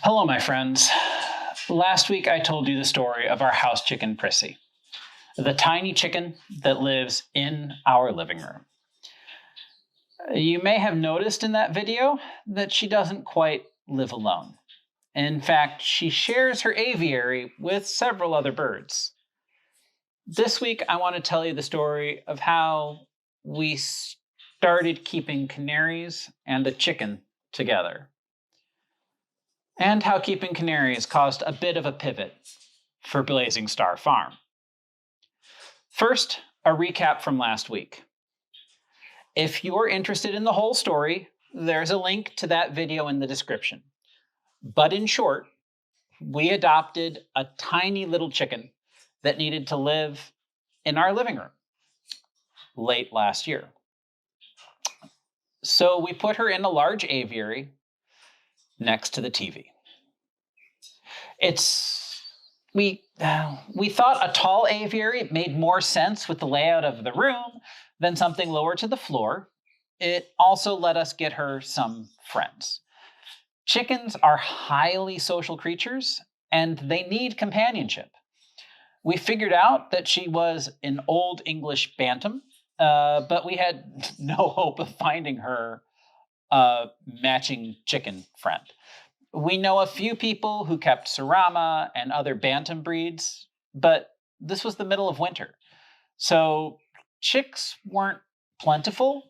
Hello, my friends. Last week I told you the story of our house chicken, Prissy, the tiny chicken that lives in our living room. You may have noticed in that video that she doesn't quite live alone. In fact, she shares her aviary with several other birds. This week I want to tell you the story of how we started keeping canaries and a chicken together, and how keeping canaries caused a bit of a pivot for Blazing Star Farm. First, a recap from last week. If you're interested in the whole story, there's a link to that video in the description. But in short, we adopted a tiny little chicken that needed to live in our living room late last year. So we put her in a large aviary next to the TV. We thought a tall aviary made more sense with the layout of the room than something lower to the floor. It also let us get her some friends. Chickens are highly social creatures, and they need companionship. We figured out that she was an Old English Bantam, but we had no hope of finding her a matching chicken friend. We know a few people who kept Serama and other bantam breeds, but this was the middle of winter, so chicks weren't plentiful.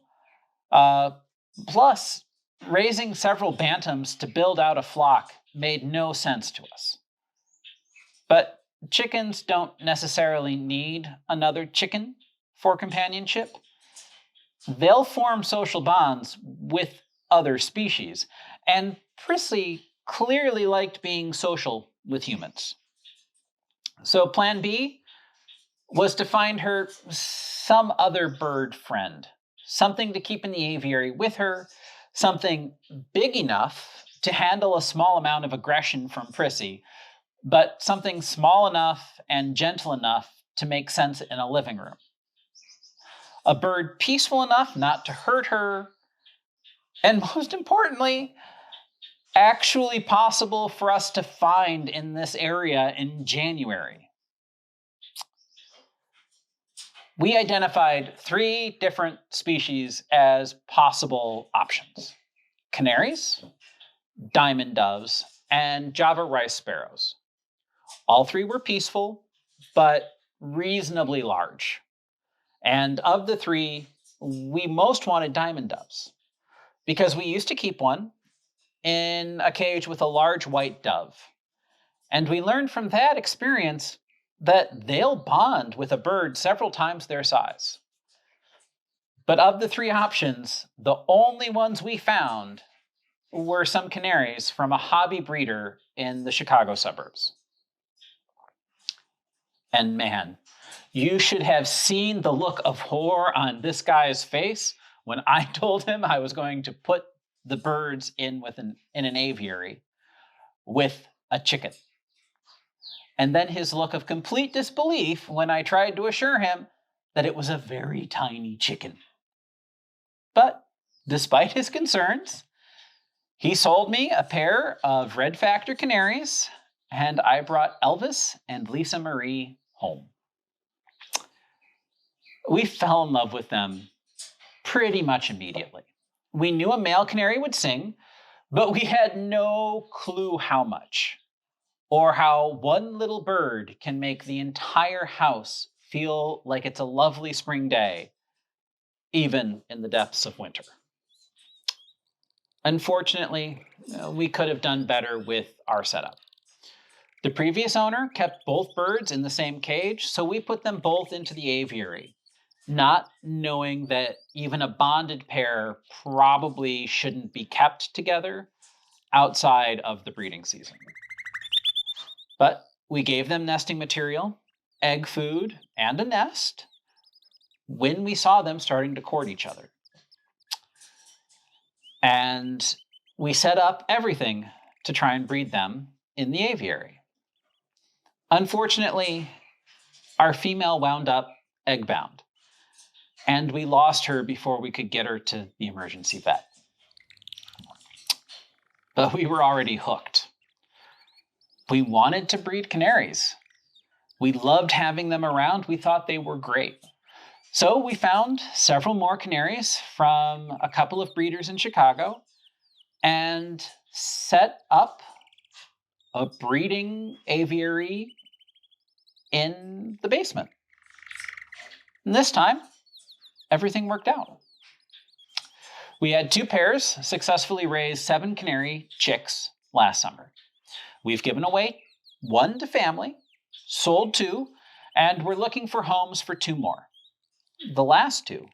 Plus, raising several bantams to build out a flock made no sense to us. But chickens don't necessarily need another chicken for companionship. They'll form social bonds with other species, and Prissy clearly liked being social with humans. So plan B was to find her some other bird friend, something to keep in the aviary with her, something big enough to handle a small amount of aggression from Prissy, but something small enough and gentle enough to make sense in a living room. A bird peaceful enough not to hurt her, and most importantly, actually possible for us to find in this area in January. We identified 3 different species as possible options: canaries, diamond doves, and Java rice sparrows. All 3 were peaceful, but reasonably large. And of the 3, we most wanted diamond doves because we used to keep one in a cage with a large white dove. And we learned from that experience that they'll bond with a bird several times their size. But of the 3 options, the only ones we found were some canaries from a hobby breeder in the Chicago suburbs. And man, you should have seen the look of horror on this guy's face when I told him I was going to put the birds in an aviary with a chicken. And then his look of complete disbelief when I tried to assure him that it was a very tiny chicken. But despite his concerns, he sold me a pair of Red Factor canaries, and I brought Elvis and Lisa Marie home. We fell in love with them pretty much immediately. We knew a male canary would sing, but we had no clue how much, or how one little bird can make the entire house feel like it's a lovely spring day, even in the depths of winter. Unfortunately, we could have done better with our setup. The previous owner kept both birds in the same cage, so we put them both into the aviary, not knowing that even a bonded pair probably shouldn't be kept together outside of the breeding season. But we gave them nesting material, egg food, and a nest when we saw them starting to court each other. And we set up everything to try and breed them in the aviary. Unfortunately, our female wound up egg-bound, and we lost her before we could get her to the emergency vet. But we were already hooked. We wanted to breed canaries. We loved having them around. We thought they were great. So we found several more canaries from a couple of breeders in Chicago and set up a breeding aviary in the basement. And this time, everything worked out. We had 2 pairs successfully raise 7 canary chicks last summer. We've given away 1 to family, sold 2, and we're looking for homes for 2 more. The last 2,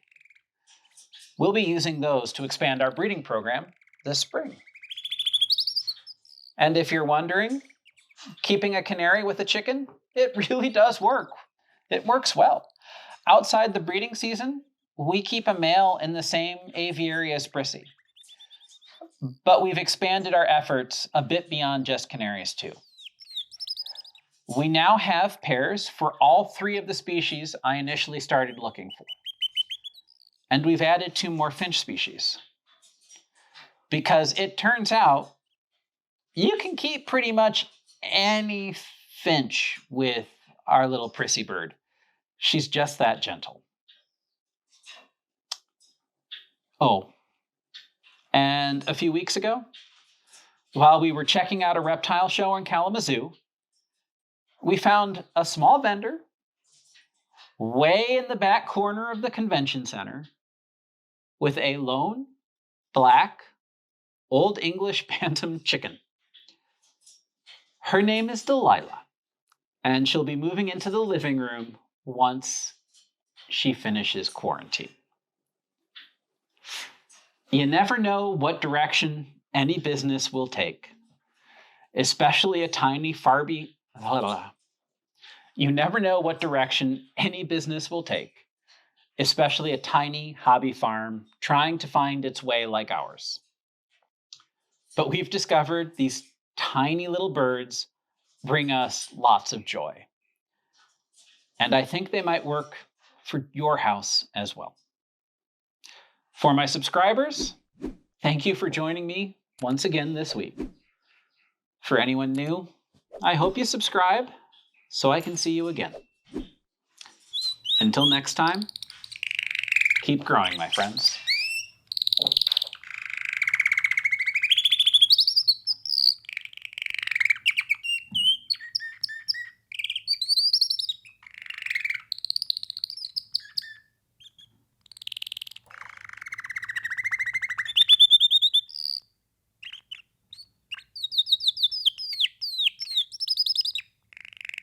we'll be using those to expand our breeding program this spring. And if you're wondering, keeping a canary with a chicken, it really does work. It works well. Outside the breeding season, we keep a male in the same aviary as Prissy. But we've expanded our efforts a bit beyond just canaries too. We now have pairs for all 3 of the species I initially started looking for. And we've added 2 more finch species. Because it turns out you can keep pretty much any finch with our little Prissy bird. She's just that gentle. Oh, and a few weeks ago, while we were checking out a reptile show in Kalamazoo, we found a small vendor way in the back corner of the convention center with a lone, black, Old English Bantam chicken. Her name is Delilah, and she'll be moving into the living room once she finishes quarantine. You never know what direction any business will take, especially a tiny You never know what direction any business will take, especially a tiny hobby farm trying to find its way like ours. But we've discovered these tiny little birds bring us lots of joy. And I think they might work for your house as well. For my subscribers, thank you for joining me once again this week. For anyone new, I hope you subscribe so I can see you again. Until next time, keep growing, my friends.